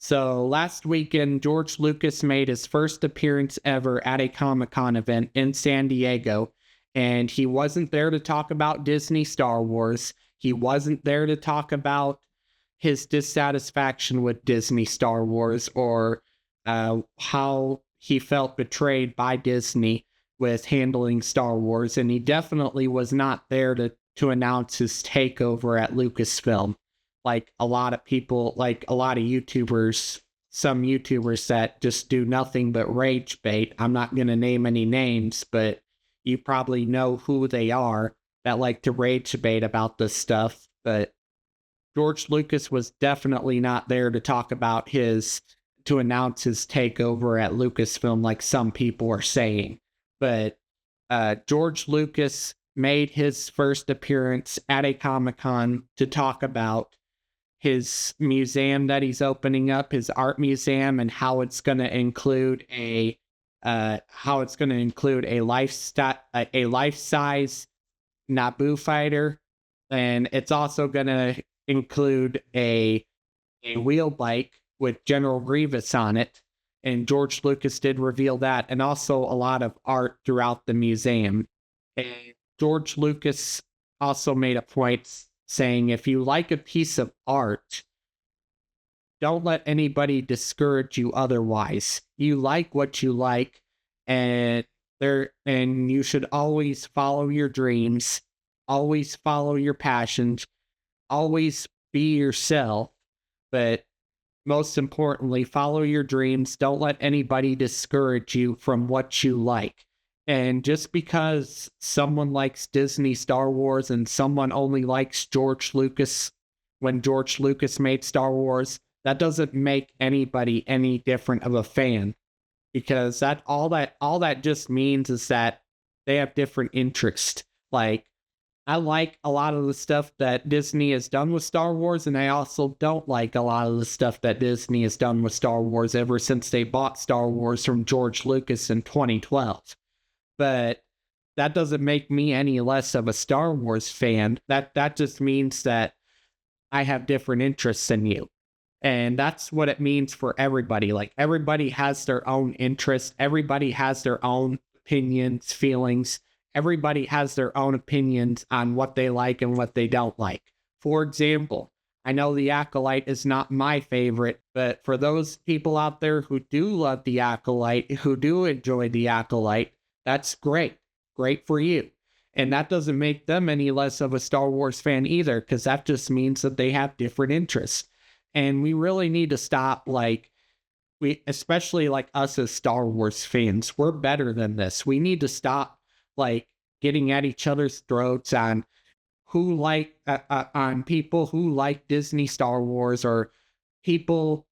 So last weekend, George Lucas made his first appearance ever at a Comic-Con event in San Diego, and he wasn't there to talk about Disney Star Wars. He wasn't there to talk about his dissatisfaction with Disney Star Wars or how he felt betrayed by Disney with handling Star Wars, and he definitely was not there to announce his takeover at Lucasfilm like a lot of people, like a lot of YouTubers, some YouTubers that just do nothing but rage bait. I'm not going to name any names, but you probably know who they are that like to rage bait about this stuff. But George Lucas was definitely not there to talk about to announce his takeover at Lucasfilm like some people are saying. But George Lucas made his first appearance at a Comic-Con to talk about his museum that he's opening up, his art museum, and how it's going to include a life-size Naboo fighter, and it's also going to include a wheel bike with General Grievous on it. And George Lucas did reveal that, and also a lot of art throughout the museum. And George Lucas also made a point saying, if you like a piece of art, don't let anybody discourage you otherwise. You like what you like, and you should always follow your dreams, always follow your passions, always be yourself, but most importantly, follow your dreams. Don't let anybody discourage you from what you like. And just because someone likes Disney Star Wars and someone only likes George Lucas when George Lucas made Star Wars, that doesn't make anybody any different of a fan. Because all that just means is that they have different interests. Like, I like a lot of the stuff that Disney has done with Star Wars, and I also don't like a lot of the stuff that Disney has done with Star Wars ever since they bought Star Wars from George Lucas in 2012. But that doesn't make me any less of a Star Wars fan. That just means that I have different interests than you. And that's what it means for everybody. Like, everybody has their own interests. Everybody has their own opinions, feelings. Everybody has their own opinions on what they like and what they don't like. For example, I know The Acolyte is not my favorite, but for those people out there who do love The Acolyte, who do enjoy The Acolyte, that's great. Great for you. And that doesn't make them any less of a Star Wars fan either, because that just means that they have different interests. And we really need to stop, especially like us as Star Wars fans, we're better than this. We need to stop, getting at each other's throats on on people who like Disney Star Wars, or people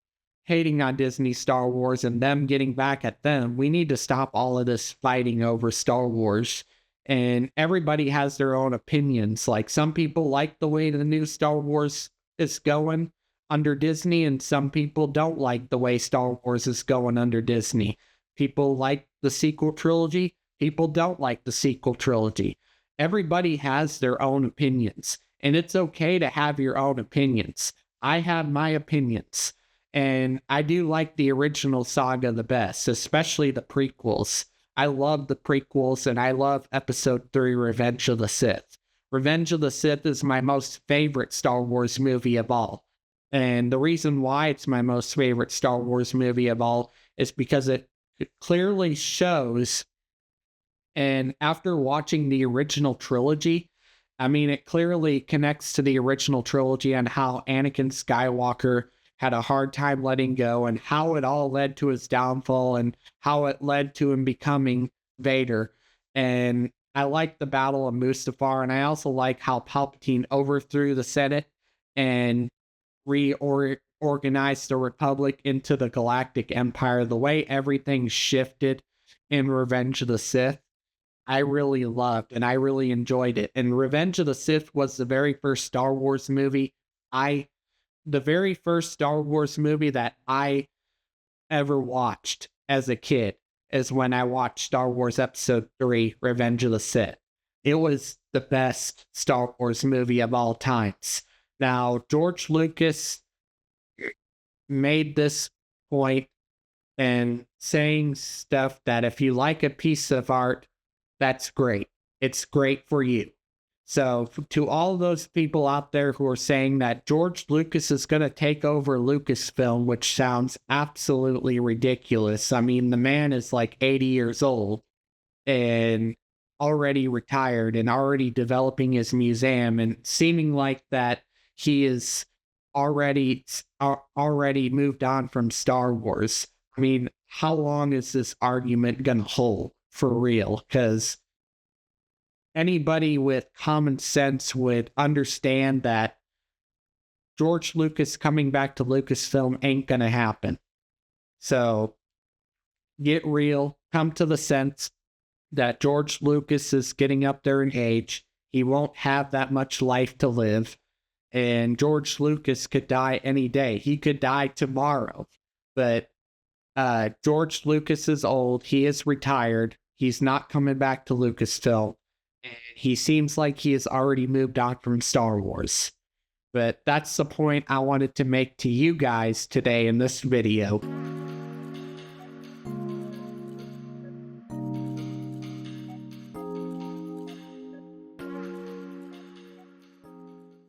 hating on Disney Star Wars and them getting back at them. We need to stop all of this fighting over Star Wars. And everybody has their own opinions. Like, some people like the way the new Star Wars is going under Disney, and some people don't like the way Star Wars is going under Disney. People like the sequel trilogy. People don't like the sequel trilogy. Everybody has their own opinions, and it's okay to have your own opinions. I have my opinions. And I do like the original saga the best, especially the prequels. I love the prequels, and I love Episode 3, Revenge of the Sith. Revenge of the Sith is my most favorite Star Wars movie of all. And the reason why it's my most favorite Star Wars movie of all is because it clearly shows, and after watching the original trilogy, it clearly connects to the original trilogy on how Anakin Skywalker had a hard time letting go, and how it all led to his downfall, and how it led to him becoming Vader. And I like the Battle of Mustafar, and I also like how Palpatine overthrew the Senate and reorganized the Republic into the Galactic Empire. The way everything shifted in Revenge of the Sith, I really loved, and I really enjoyed it. And Revenge of the Sith was the very first Star Wars movie the very first Star Wars movie that I ever watched as a kid is when I watched Star Wars Episode 3, Revenge of the Sith. It was the best Star Wars movie of all times. Now, George Lucas made this point and saying stuff that if you like a piece of art, that's great. It's great for you. So to all those people out there who are saying that George Lucas is going to take over Lucasfilm, which sounds absolutely ridiculous. I mean, the man is like 80 years old and already retired and already developing his museum, and seeming like that he is already moved on from Star Wars. I mean, how long is this argument going to hold for real? Because anybody with common sense would understand that George Lucas coming back to Lucasfilm ain't gonna happen. So get real, come to the sense that George Lucas is getting up there in age. He won't have that much life to live. And George Lucas could die any day. He could die tomorrow. But George Lucas is old. He is retired. He's not coming back to Lucasfilm. And he seems like he has already moved on from Star Wars. But that's the point I wanted to make to you guys today in this video.